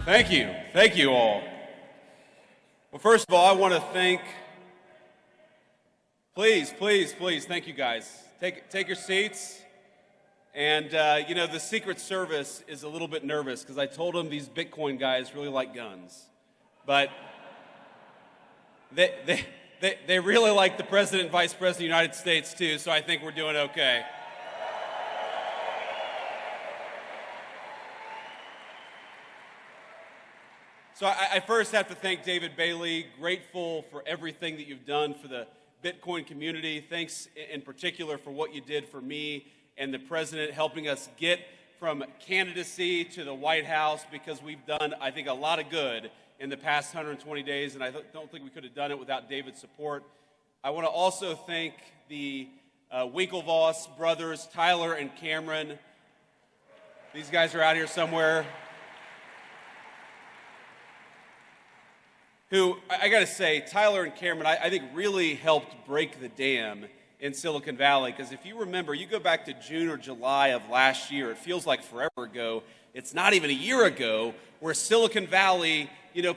Thank you. Thank you all. Well, first of all, I want to thank, please, thank you guys. Take your seats. And, the Secret Service is a little bit nervous because I told them these Bitcoin guys really like guns. But they really like the President and Vice President of the United States, too, so I think we're doing okay. So I first have to thank David Bailey, grateful for everything that you've done for the Bitcoin community. Thanks in particular for what you did for me and the President, helping us get from candidacy to the White House, because we've done, I think, a lot of good in the past 120 days, and I don't think we could have done it without David's support. I want to also thank the Winklevoss brothers, Tyler and Cameron. These guys are out here somewhere. Who, I got to say, Tyler and Cameron, I think really helped break the dam in Silicon Valley. Because if you remember, you go back to June or July of last year, it feels like forever ago. It's not even a year ago, where Silicon Valley,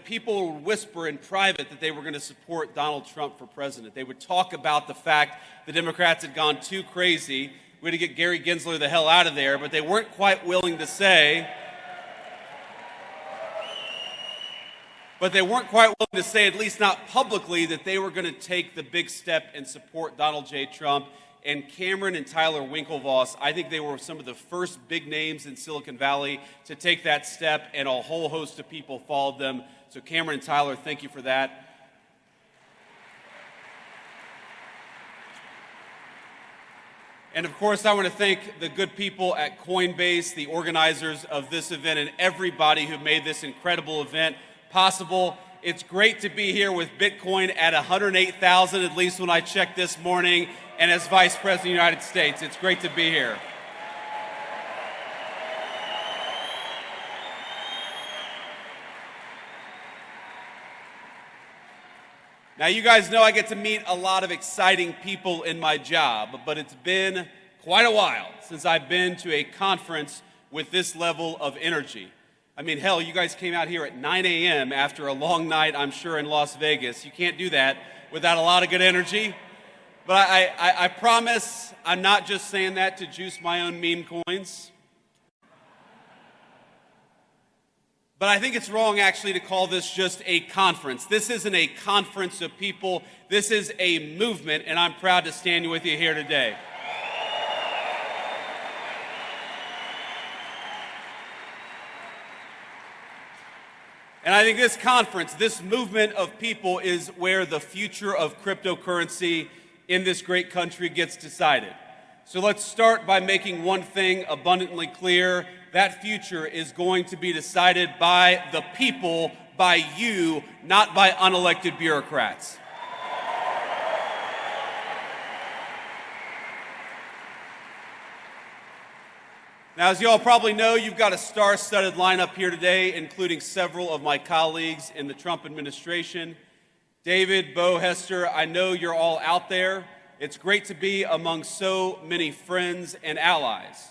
people would whisper in private that they were going to support Donald Trump for president. They would talk about the fact the Democrats had gone too crazy. We had to get Gary Gensler the hell out of there, but they weren't quite willing to say... But they weren't quite willing to say, at least not publicly, that they were going to take the big step and support Donald J. Trump. And Cameron and Tyler Winklevoss, I think they were some of the first big names in Silicon Valley to take that step, and a whole host of people followed them. So Cameron and Tyler, thank you for that. And of course, I want to thank the good people at Coinbase, the organizers of this event, and everybody who made this incredible event possible. It's great to be here with Bitcoin at 108,000, at least when I checked this morning, and as Vice President of the United States. It's great to be here. Now, you guys know I get to meet a lot of exciting people in my job, but it's been quite a while since I've been to a conference with this level of energy. I mean, hell, you guys came out here at 9 a.m. after a long night, I'm sure, in Las Vegas. You can't do that without a lot of good energy. But I promise I'm not just saying that to juice my own meme coins. But I think it's wrong, actually, to call this just a conference. This isn't a conference of people. This is a movement, and I'm proud to stand with you here today. And I think this conference, this movement of people, is where the future of cryptocurrency in this great country gets decided. So let's start by making one thing abundantly clear. That future is going to be decided by the people, by you, not by unelected bureaucrats. Now, as you all probably know, you've got a star-studded lineup here today, including several of my colleagues in the Trump administration. David, Bo, Hester, I know you're all out there. It's great to be among so many friends and allies.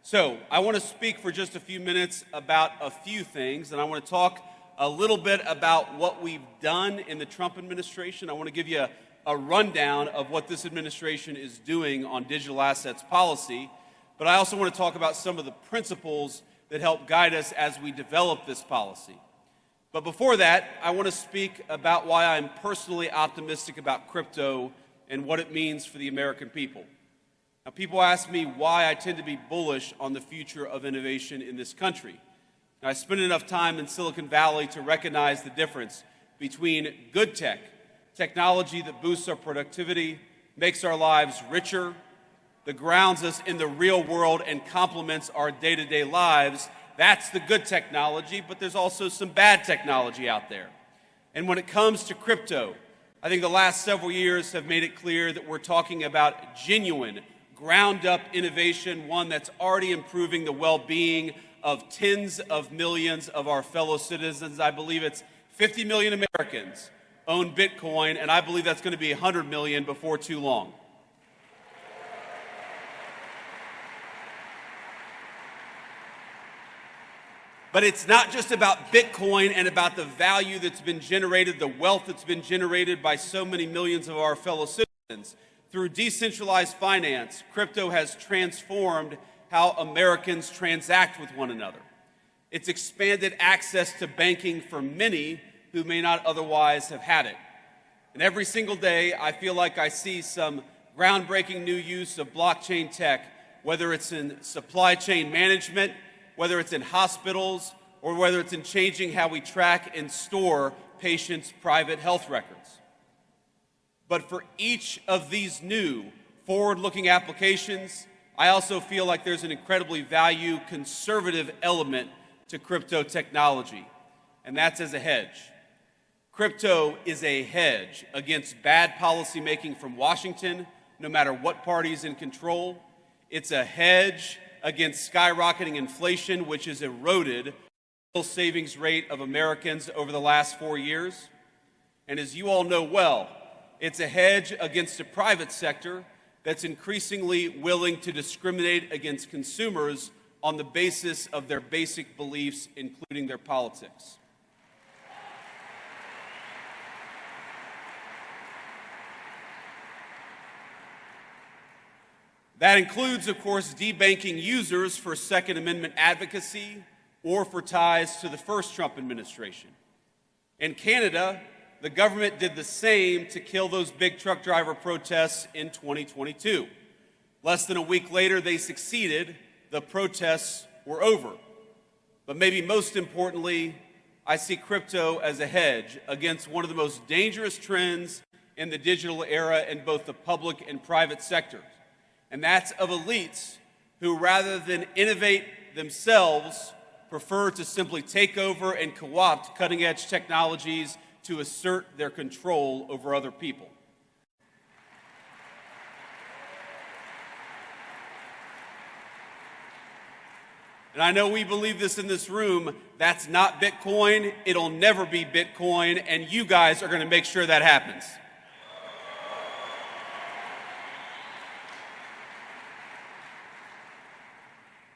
So, I want to speak for just a few minutes about a few things, and I want to talk a little bit about what we've done in the Trump administration. I want to give you a rundown of what this administration is doing on digital assets policy. But I also want to talk about some of the principles that help guide us as we develop this policy. But before that, I want to speak about why I'm personally optimistic about crypto and what it means for the American people. Now, people ask me why I tend to be bullish on the future of innovation in this country. Now, I spent enough time in Silicon Valley to recognize the difference between good tech, technology that boosts our productivity, makes our lives richer, that grounds us in the real world and complements our day-to-day lives. That's the good technology, but there's also some bad technology out there. And when it comes to crypto, I think the last several years have made it clear that we're talking about genuine, ground-up innovation, one that's already improving the well-being of tens of millions of our fellow citizens. I believe it's 50 million Americans own Bitcoin, and I believe that's going to be 100 million before too long. But it's not just about Bitcoin and about the value that's been generated, the wealth that's been generated by so many millions of our fellow citizens. Through decentralized finance, crypto has transformed how Americans transact with one another. It's expanded access to banking for many who may not otherwise have had it. And every single day, I feel like I see some groundbreaking new use of blockchain tech, whether it's in supply chain management, whether it's in hospitals, or whether it's in changing how we track and store patients' private health records. But for each of these new forward-looking applications, I also feel like there's an incredibly conservative element to crypto technology, and that's as a hedge. Crypto is a hedge against bad policymaking from Washington, no matter what party is in control. It's a hedge against skyrocketing inflation, which has eroded the savings rate of Americans over the last 4 years. And as you all know well, it's a hedge against a private sector that's increasingly willing to discriminate against consumers on the basis of their basic beliefs, including their politics. That includes, of course, debanking users for Second Amendment advocacy or for ties to the first Trump administration. In Canada, the government did the same to kill those big truck driver protests in 2022. Less than a week later, they succeeded. The protests were over. But maybe most importantly, I see crypto as a hedge against one of the most dangerous trends in the digital era in both the public and private sectors. And that's of elites who, rather than innovate themselves, prefer to simply take over and co-opt cutting-edge technologies to assert their control over other people. And I know we believe this in this room. That's not Bitcoin. It'll never be Bitcoin, and you guys are going to make sure that happens.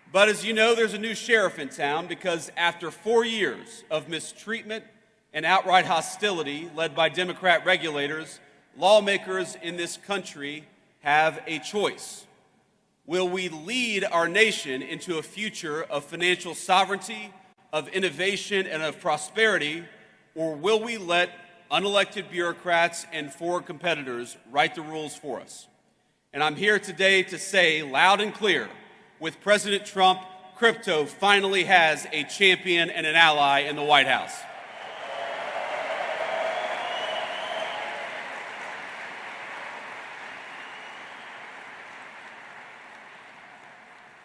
But as you know, there's a new sheriff in town because after 4 years of mistreatment and outright hostility led by Democrat regulators, lawmakers in this country have a choice. Will we lead our nation into a future of financial sovereignty, of innovation, and of prosperity, or will we let unelected bureaucrats and foreign competitors write the rules for us? And I'm here today to say loud and clear, with President Trump, crypto finally has a champion and an ally in the White House.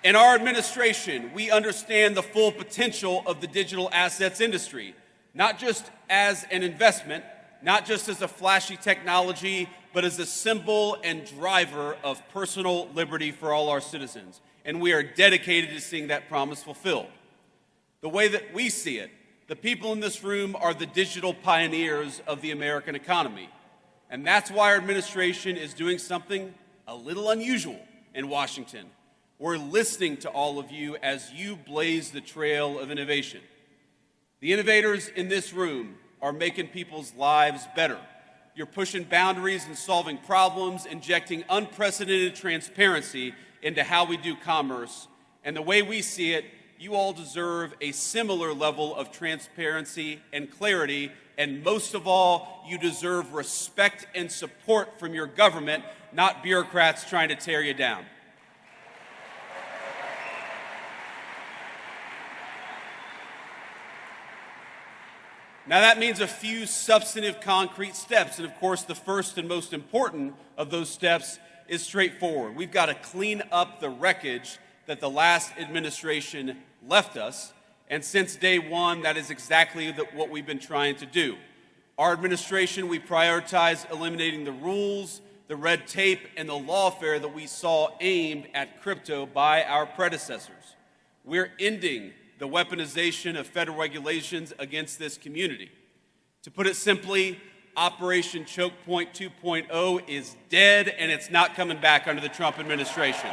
In our administration, we understand the full potential of the digital assets industry, not just as an investment, not just as a flashy technology, but as a symbol and driver of personal liberty for all our citizens. And we are dedicated to seeing that promise fulfilled. The way that we see it, the people in this room are the digital pioneers of the American economy. And that's why our administration is doing something a little unusual in Washington. We're listening to all of you as you blaze the trail of innovation. The innovators in this room are making people's lives better. You're pushing boundaries and solving problems, injecting unprecedented transparency into how we do commerce. And the way we see it, you all deserve a similar level of transparency and clarity. And most of all, you deserve respect and support from your government, not bureaucrats trying to tear you down. Now that means a few substantive concrete steps, and of course the first and most important of those steps is straightforward. We've got to clean up the wreckage that the last administration left us, and since day one, that is exactly what we've been trying to do. Our administration, we prioritize eliminating the rules, the red tape, and the lawfare that we saw aimed at crypto by our predecessors. We're ending the weaponization of federal regulations against this community. To put it simply, Operation Choke Point 2.0 is dead, and it's not coming back under the Trump administration.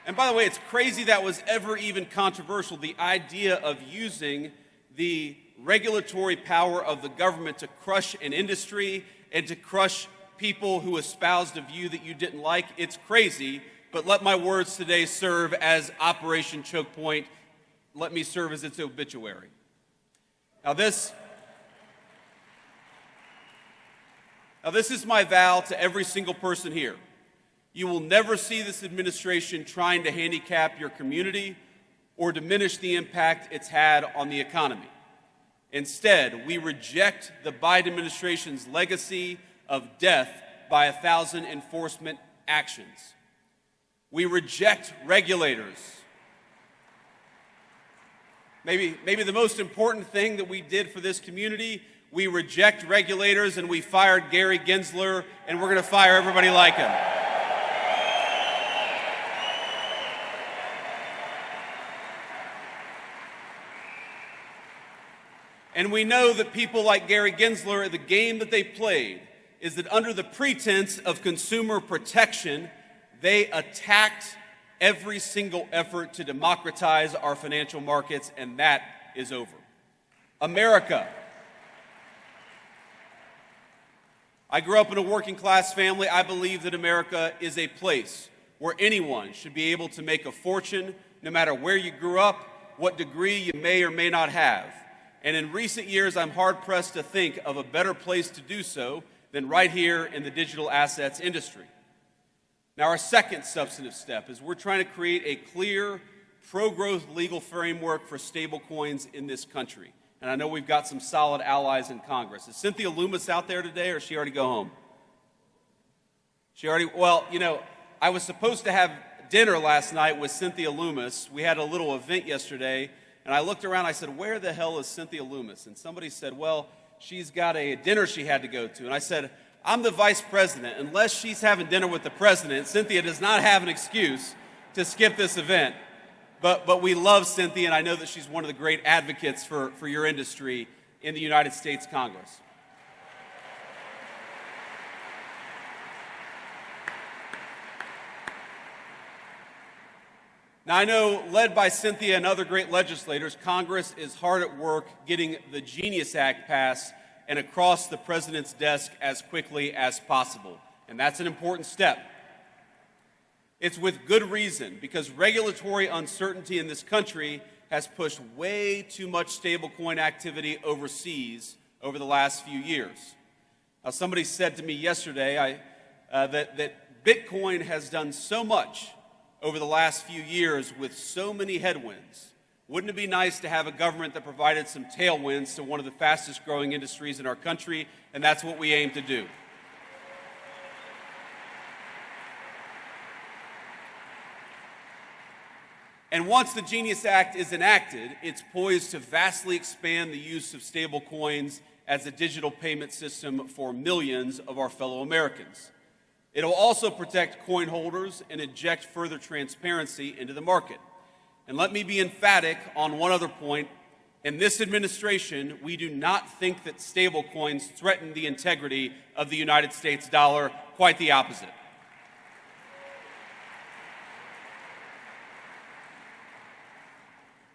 And by the way, it's crazy that was ever even controversial, the idea of using the regulatory power of the government to crush an industry and to crush people who espoused a view that you didn't like. It's crazy, but let my words today serve as Operation Choke Point. Let me serve as its obituary. Now this is my vow to every single person here. You will never see this administration trying to handicap your community or diminish the impact it's had on the economy. Instead, we reject the Biden administration's legacy of death by 1,000 enforcement actions. We reject regulators. Maybe the most important thing that we did for this community, we reject regulators and we fired Gary Gensler, and we're going to fire everybody like him. And we know that people like Gary Gensler, the game that they played is that under the pretense of consumer protection, they attacked every single effort to democratize our financial markets, and that is over. America. I grew up in a working class family. I believe that America is a place where anyone should be able to make a fortune, no matter where you grew up, what degree you may or may not have. And in recent years, I'm hard-pressed to think of a better place to do so than right here in the digital assets industry. Now, our second substantive step is we're trying to create a clear, pro-growth legal framework for stablecoins in this country. And I know we've got some solid allies in Congress. Is Cynthia Loomis out there today, or did she already go home? Well, you know, I was supposed to have dinner last night with Cynthia Loomis. We had a little event yesterday. And I looked around, I said, where the hell is Cynthia Loomis? And somebody said, well, she's got a dinner she had to go to. And I said, I'm the vice president. Unless she's having dinner with the president, Cynthia does not have an excuse to skip this event. But we love Cynthia, and I know that she's one of the great advocates for your industry in the United States Congress. Now, I know, led by Cynthia and other great legislators, Congress is hard at work getting the Genius Act passed and across the president's desk as quickly as possible. And that's an important step. It's with good reason, because regulatory uncertainty in this country has pushed way too much stablecoin activity overseas over the last few years. Now, somebody said to me yesterday that Bitcoin has done so much over the last few years with so many headwinds. Wouldn't it be nice to have a government that provided some tailwinds to one of the fastest growing industries in our country? And that's what we aim to do. And once the Genius Act is enacted, it's poised to vastly expand the use of stablecoins as a digital payment system for millions of our fellow Americans. It will also protect coin holders and inject further transparency into the market. And let me be emphatic on one other point. In this administration, we do not think that stablecoins threaten the integrity of the United States dollar. Quite the opposite.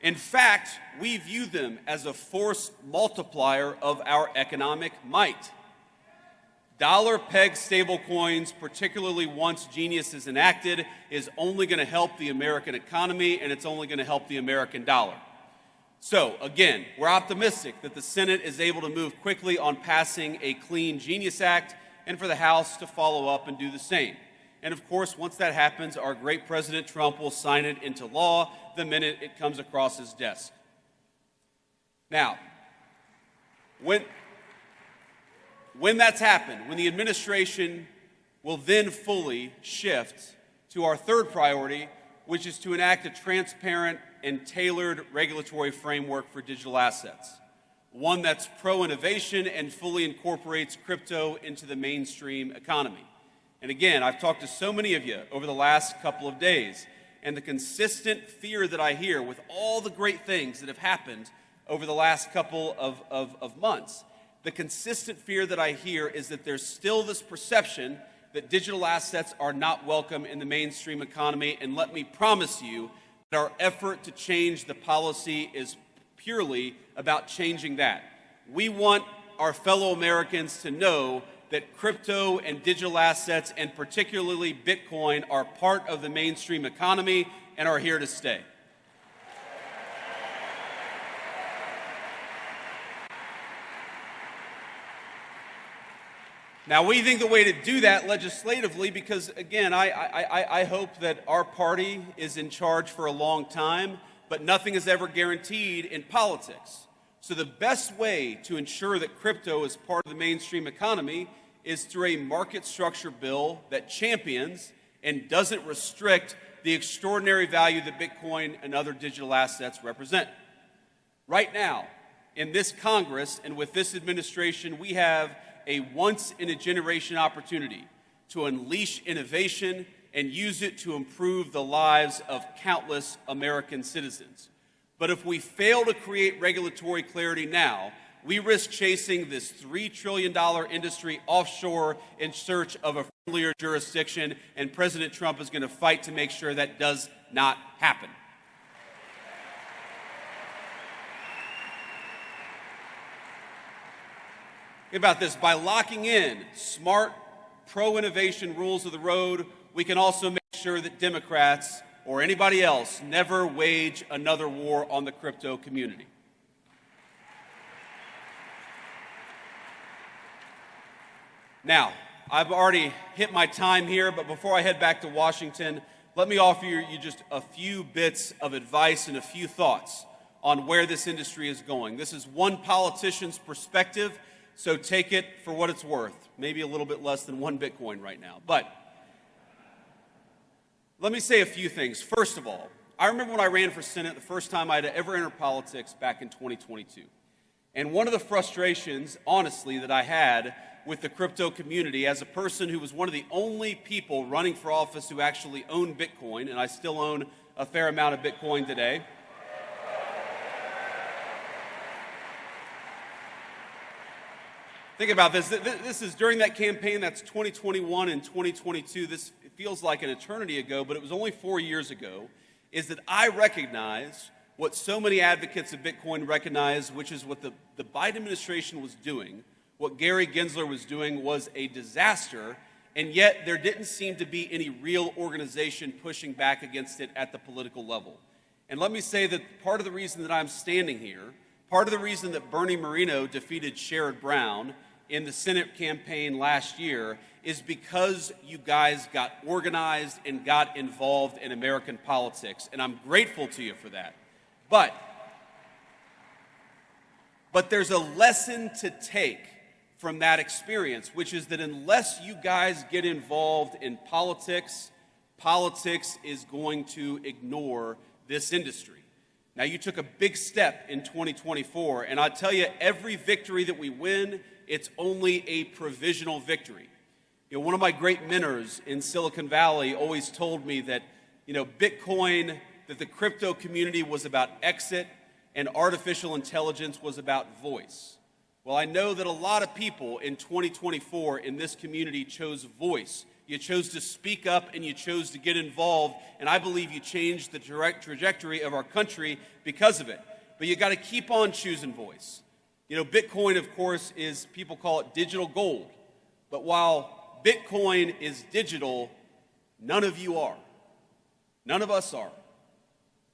In fact, we view them as a force multiplier of our economic might. Dollar-pegged stablecoins, particularly once Genius is enacted, is only going to help the American economy, and it's only going to help the American dollar. So, again, we're optimistic that the Senate is able to move quickly on passing a clean Genius Act, and for the House to follow up and do the same. And of course, once that happens, our great President Trump will sign it into law the minute it comes across his desk. Now, when that's happened, when the administration will then fully shift to our third priority, which is to enact a transparent and tailored regulatory framework for digital assets, one that's pro-innovation and fully incorporates crypto into the mainstream economy. And again, I've talked to so many of you over the last couple of days, and the consistent fear that I hear with all the great things that have happened over the last couple of months, the consistent fear that I hear is that there's still this perception that digital assets are not welcome in the mainstream economy, and let me promise you that our effort to change the policy is purely about changing that. We want our fellow Americans to know that crypto and digital assets, and particularly Bitcoin, are part of the mainstream economy and are here to stay. Now, we think the way to do that legislatively, because again, I hope that our party is in charge for a long time, but nothing is ever guaranteed in politics. So the best way to ensure that crypto is part of the mainstream economy is through a market structure bill that champions and doesn't restrict the extraordinary value that Bitcoin and other digital assets represent. Right now, in this Congress and with this administration, we have a once-in-a-generation opportunity to unleash innovation and use it to improve the lives of countless American citizens. But if we fail to create regulatory clarity now, we risk chasing this $3 trillion industry offshore in search of a friendlier jurisdiction, and President Trump is going to fight to make sure that does not happen. Think about this. By locking in smart, pro-innovation rules of the road, we can also make sure that Democrats or anybody else never wage another war on the crypto community. Now, I've already hit my time here, but before I head back to Washington, let me offer you just a few bits of advice and a few thoughts on where this industry is going. This is one politician's perspective, so take it for what it's worth. Maybe a little bit less than one Bitcoin right now. But let me say a few things. First of all, I remember when I ran for Senate the first time I'd ever entered politics back in 2022. And one of the frustrations, honestly, that I had with the crypto community as a person who was one of the only people running for office who actually owned Bitcoin, and I still own a fair amount of Bitcoin today. Think about this. This is during that campaign. That's 2021 and 2022. This feels like an eternity ago, but it was only 4 years ago, is that I recognize what so many advocates of Bitcoin recognize, which is what the Biden administration was doing, what Gary Gensler was doing was a disaster, and yet there didn't seem to be any real organization pushing back against it at the political level. And let me say that part of the reason that I'm standing here, part of the reason that Bernie Moreno defeated Sherrod Brown in the Senate campaign last year is because you guys got organized and got involved in American politics, and I'm grateful to you for that. But there's a lesson to take from that experience, which is that unless you guys get involved in politics, politics is going to ignore this industry. Now, you took a big step in 2024, and I'll tell you, every victory that we win, it's only a provisional victory. You know, one of my great mentors in Silicon Valley always told me that, Bitcoin, that the crypto community was about exit and artificial intelligence was about voice. Well, I know that a lot of people in 2024 in this community chose voice. You chose to speak up and you chose to get involved, and I believe you changed the direct trajectory of our country because of it. But you got to keep on choosing voice. Bitcoin, of course, people call it digital gold. But while Bitcoin is digital, none of you are. None of us are.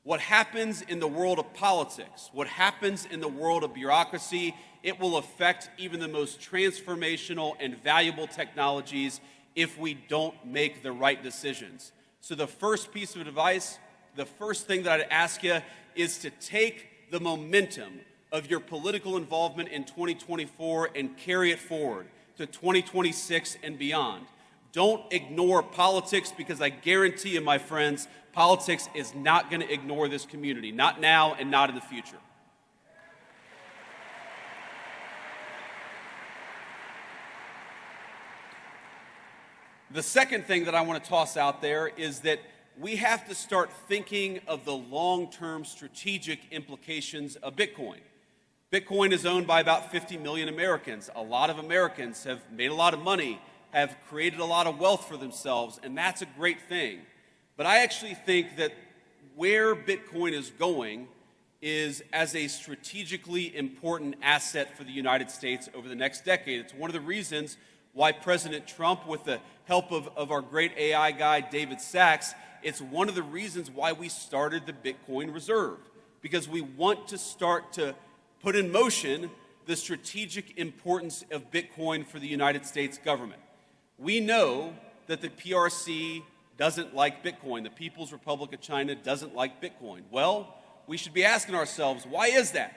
What happens in the world of politics, what happens in the world of bureaucracy, it will affect even the most transformational and valuable technologies if we don't make the right decisions. So the first piece of advice, the first thing that I'd ask you is to take the momentum of your political involvement in 2024 and carry it forward to 2026 and beyond. Don't ignore politics, because I guarantee you, my friends, politics is not going to ignore this community, not now and not in the future. The second thing that I want to toss out there is that we have to start thinking of the long-term strategic implications of Bitcoin. Bitcoin is owned by about 50 million Americans. A lot of Americans have made a lot of money have created a lot of wealth for themselves, and that's a great thing. But I actually think that where Bitcoin is going is as a strategically important asset for the United States over the next decade. It's one of the reasons why President Trump, with the help of our great AI guy, David Sachs, it's one of the reasons why we started the Bitcoin Reserve, because we want to start to put in motion the strategic importance of Bitcoin for the United States government. We know that the PRC doesn't like Bitcoin. The People's Republic of China doesn't like Bitcoin. Well, we should be asking ourselves, why is that?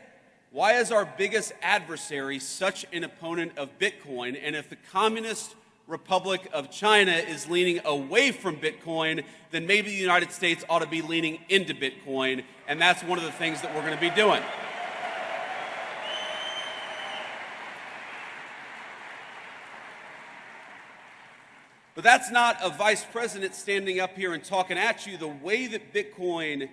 Why is our biggest adversary such an opponent of Bitcoin? And if the Communist Republic of China is leaning away from Bitcoin, then maybe the United States ought to be leaning into Bitcoin, and that's one of the things that we're going to be doing. But that's not a vice president standing up here and talking at you. The way that Bitcoin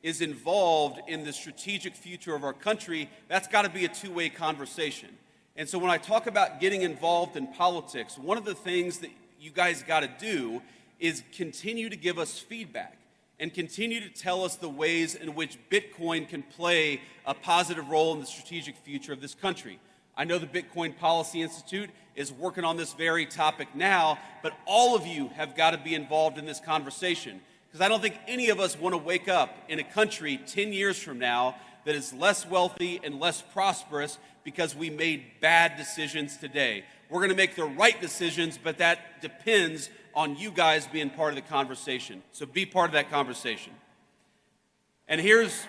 is involved in the strategic future of our country, that's got to be a two-way conversation. And so when I talk about getting involved in politics, one of the things that you guys got to do is continue to give us feedback and continue to tell us the ways in which Bitcoin can play a positive role in the strategic future of this country. I know the Bitcoin Policy Institute is working on this very topic now, but all of you have got to be involved in this conversation, because I don't think any of us want to wake up in a country 10 years from now that is less wealthy and less prosperous because we made bad decisions today. We're going to make the right decisions, but that depends on you guys being part of the conversation. So be part of that conversation. And here's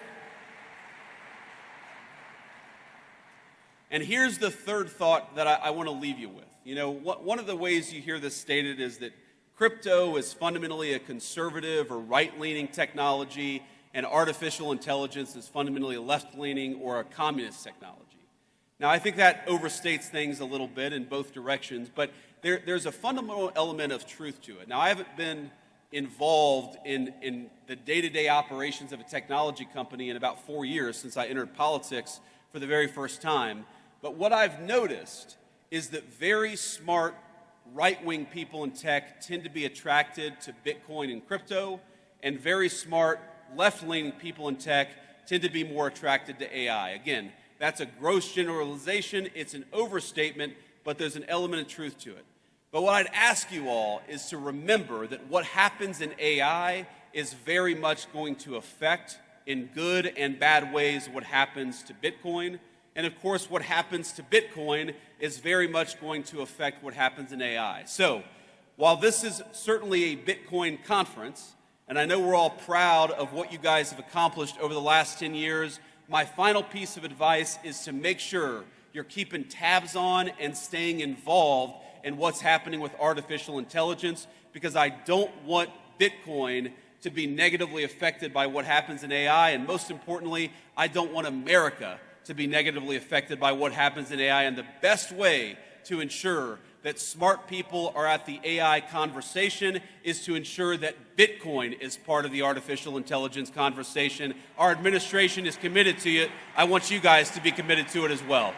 the third thought that I want to leave you with. You know, one of the ways you hear this stated is that crypto is fundamentally a conservative or right-leaning technology, and artificial intelligence is fundamentally a left-leaning or a communist technology. Now, I think that overstates things a little bit in both directions, but there's a fundamental element of truth to it. Now, I haven't been involved in the day-to-day operations of a technology company in about 4 years since I entered politics for the very first time. But what I've noticed is that very smart right-wing people in tech tend to be attracted to Bitcoin and crypto, and very smart left-leaning people in tech tend to be more attracted to AI. Again, that's a gross generalization, it's an overstatement, but there's an element of truth to it. But what I'd ask you all is to remember that what happens in AI is very much going to affect, in good and bad ways, what happens to Bitcoin. And of course, what happens to Bitcoin is very much going to affect what happens in AI. So, while this is certainly a Bitcoin conference, and I know we're all proud of what you guys have accomplished over the last 10 years, my final piece of advice is to make sure you're keeping tabs on and staying involved in what's happening with artificial intelligence, because I don't want Bitcoin to be negatively affected by what happens in AI, and most importantly, I don't want America to be negatively affected by what happens in AI. And the best way to ensure that smart people are at the AI conversation is to ensure that Bitcoin is part of the artificial intelligence conversation. Our administration is committed to it. I want you guys to be committed to it as well.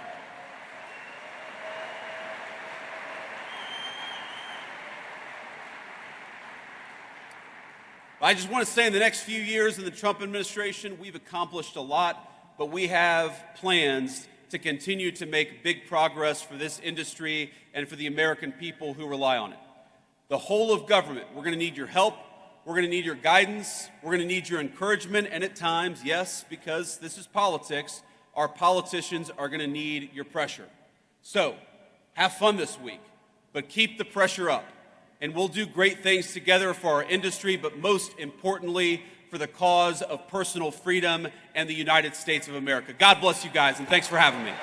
I just want to say in the next few years in the Trump administration, we've accomplished a lot, but we have plans to continue to make big progress for this industry and for the American people who rely on it. The whole of government, we're going to need your help, we're going to need your guidance, we're going to need your encouragement, and at times, yes, because this is politics, our politicians are going to need your pressure. So, have fun this week, but keep the pressure up. And we'll do great things together for our industry, but most importantly, for the cause of personal freedom and the United States of America. God bless you guys, and thanks for having me.